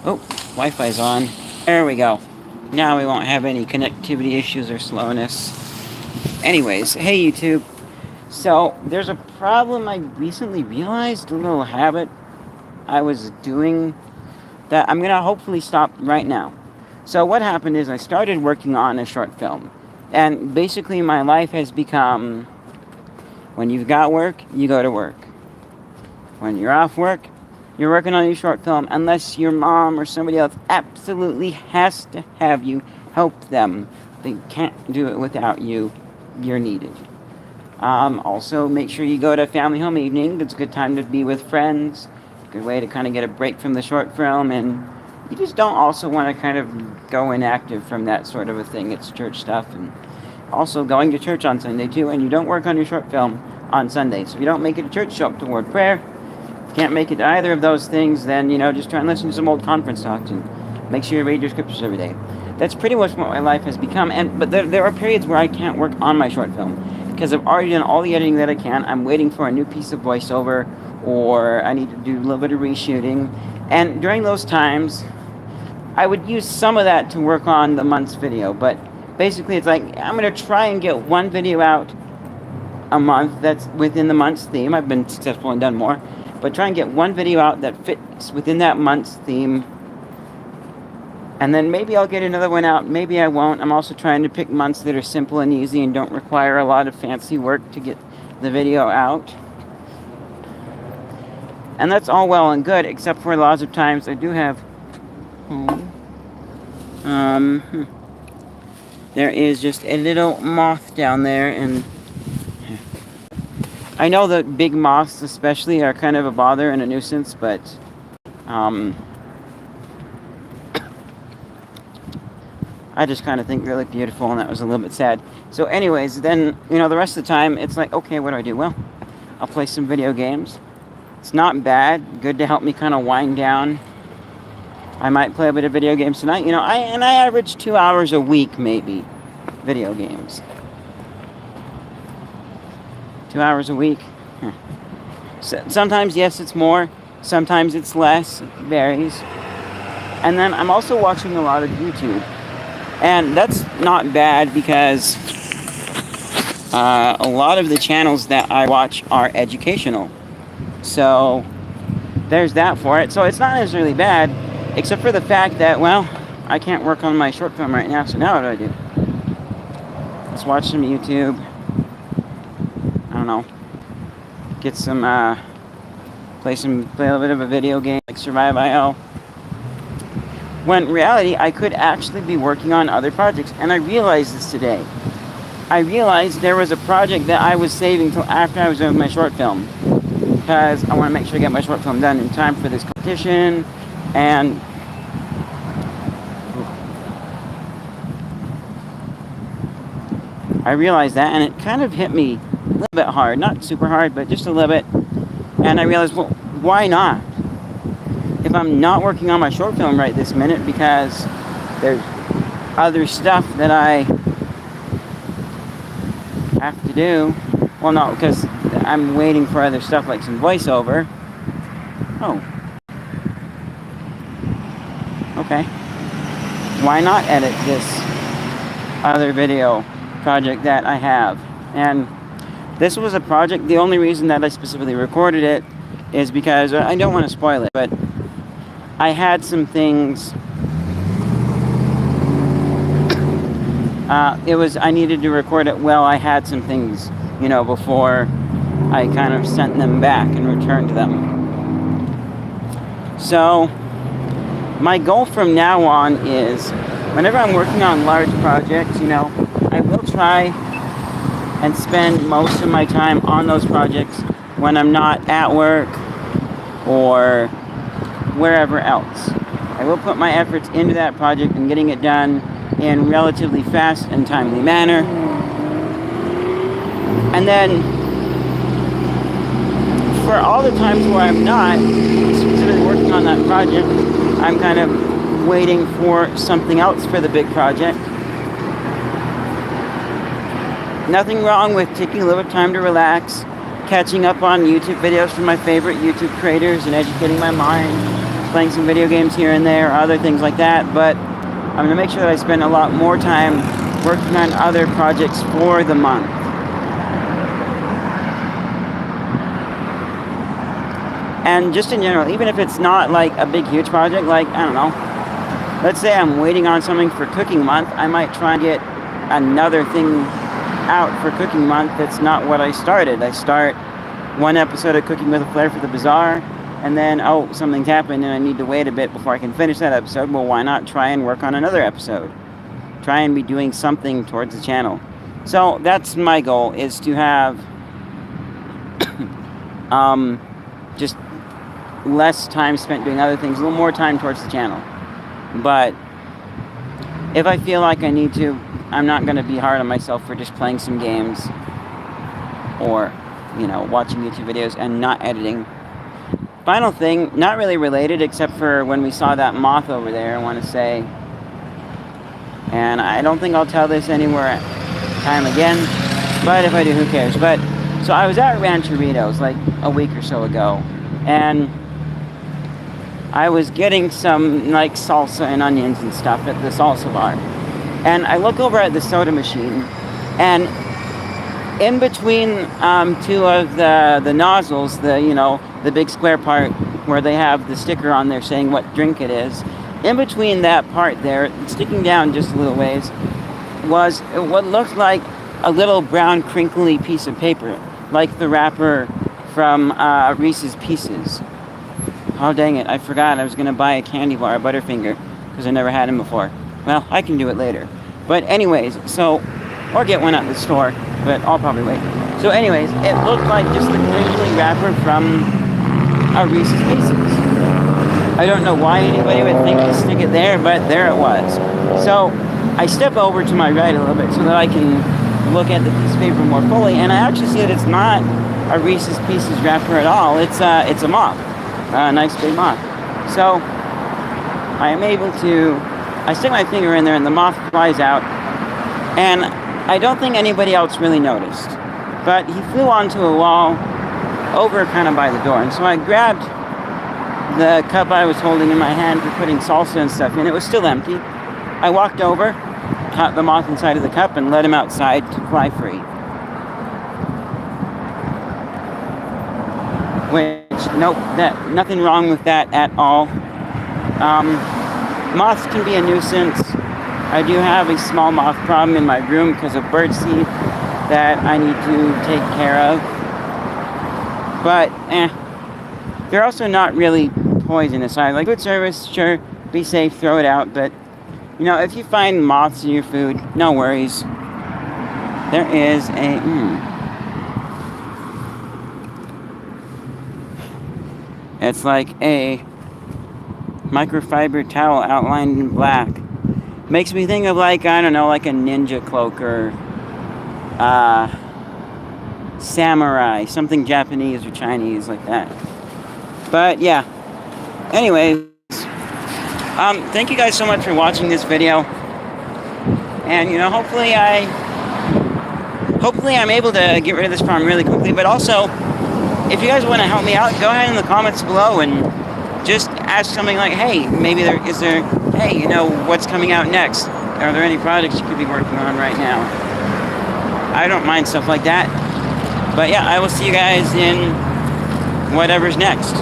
Oh, Wi-Fi's on. There we go. Now we won't have any connectivity issues or slowness. Anyways, hey YouTube. So, there's a problem I recently realized, a little habit I was doing that I'm gonna hopefully stop right now. So what happened is I started working on a short film. And basically my life has become, when you've got work, you go to work. When you're off work, you're working on your short film, unless your mom or somebody else absolutely has to have you help them. They can't do it without you. You're needed. Also, make sure you go to family home evening. It's a good time to be with friends. Good way to kind of get a break from the short film, and you just don't also want to kind of go inactive from that sort of a thing. It's church stuff, and also going to church on Sunday too, and you don't work on your short film on Sunday. So if you don't make it to church, show up to word prayer. If you can't make it to either of those things, then, just try and listen to some old conference talks and make sure you read your scriptures every day. That's pretty much what my life has become, but there are periods where I can't work on my short film because I've already done all the editing that I can. I'm waiting for a new piece of voiceover, or I need to do a little bit of reshooting. And during those times, I would use some of that to work on the month's video. But basically, it's like, I'm going to try and get one video out a month that's within the month's theme. I've been successful and done more. But try and get one video out that fits within that month's theme. And then maybe I'll get another one out, maybe I won't. I'm also trying to pick months that are simple and easy and don't require a lot of fancy work to get the video out. And that's all well and good, except for lots of times I do have... there is just a little moth down there, and... I know that big moths especially are kind of a bother and a nuisance, but... I just kind of think they look beautiful, and that was a little bit sad. So anyways, then, the rest of the time, it's like, okay, what do? Well, I'll play some video games. It's not bad. Good to help me kind of wind down. I might play a bit of video games tonight. I average 2 hours a week, maybe, video games. 2 hours a week. So, sometimes, yes, it's more. Sometimes it's less. It varies. And then I'm also watching a lot of YouTube. And that's not bad because a lot of the channels that I watch are educational. So there's that for it. So it's not necessarily bad, except for the fact that, well, I can't work on my short film right now, so now what do? Let's watch some YouTube. I don't know. Get some, play a little bit of a video game like Survive.io. When in reality, I could actually be working on other projects. And I realized this today. I realized there was a project that I was saving till after I was done with my short film. Because I want to make sure I get my short film done in time for this competition. And I realized that, and it kind of hit me a little bit hard. Not super hard, but just a little bit. And I realized, well, why not? If I'm not working on my short film right this minute because there's other stuff that I have to do. Well, no, because I'm waiting for other stuff like some voiceover. Oh. Okay. Why not edit this other video project that I have? And this was a project, the only reason that I specifically recorded it is because I don't want to spoil it, but I had some things, I needed to record it well. I had some things, before I kind of sent them back and returned them. So, my goal from now on is, whenever I'm working on large projects, I will try and spend most of my time on those projects when I'm not at work or wherever else. I will put my efforts into that project and getting it done in relatively fast and timely manner. And then, for all the times where I'm not specifically working on that project, I'm kind of waiting for something else for the big project. Nothing wrong with taking a little bit of time to relax, catching up on YouTube videos from my favorite YouTube creators and educating my mind. playing some video games here and there, or other things like that, but I'm going to make sure that I spend a lot more time working on other projects for the month. And just in general, even if it's not like a big, huge project, like, I don't know, let's say I'm waiting on something for Cooking Month, I might try and get another thing out for Cooking Month that's not what I started. I start one episode of Cooking with a Flair for the Bazaar, and then, oh, something's happened and I need to wait a bit before I can finish that episode. Well, why not try and work on another episode? Try and be doing something towards the channel. So that's my goal, is to have just less time spent doing other things, a little more time towards the channel. But if I feel like I need to, I'm not going to be hard on myself for just playing some games or, you know, watching YouTube videos and not editing. Final thing, not really related, except for when we saw that moth over there, I want to say, and I don't think I'll tell this anywhere time again, but if I do, who cares? But, so I was at Rancheritos like a week or so ago, and I was getting some like salsa and onions and stuff at the salsa bar, and I look over at the soda machine, and in between two of the nozzles, the big square part where they have the sticker on there saying what drink it is, in between that part there, sticking down just a little ways, was what looked like a little brown crinkly piece of paper, like the wrapper from Reese's Pieces. Oh dang it, I forgot I was going to buy a candy bar, a Butterfinger, because I never had them before. Well, I can do it later. But anyways, so, or get one at the store, but I'll probably wait. So anyways, it looked like just the crinkly wrapper from Reese's Pieces. I don't know why anybody would think to stick it there, but there it was. So I step over to my right a little bit so that I can look at the piece of paper more fully, and I actually see that it's not a Reese's Pieces wrapper at all. It's a moth, a nice big moth. So I am able to, I stick my finger in there and the moth flies out, and I don't think anybody else really noticed, but he flew onto a wall over kind of by the door, and so I grabbed the cup I was holding in my hand for putting salsa and stuff in. It was still empty. I walked over, caught the moth inside of the cup, and let him outside to fly free. Which, nope, nothing wrong with that at all. Moths can be a nuisance. I do have a small moth problem in my room because of birdseed that I need to take care of. But, they're also not really poisonous. I like food service, sure, be safe, throw it out, but, you know, if you find moths in your food, no worries. There is a, it's like a microfiber towel outlined in black. Makes me think of like, I don't know, like a ninja cloak or samurai, something Japanese or Chinese like that. But yeah, anyways, thank you guys so much for watching this video, and you know, hopefully I'm able to get rid of this problem really quickly. But also, if you guys want to help me out, go ahead in the comments below and just ask something like, hey, maybe hey, you know, what's coming out next? Are there any projects you could be working on right now? I don't mind stuff like that. But yeah, I will see you guys in whatever's next.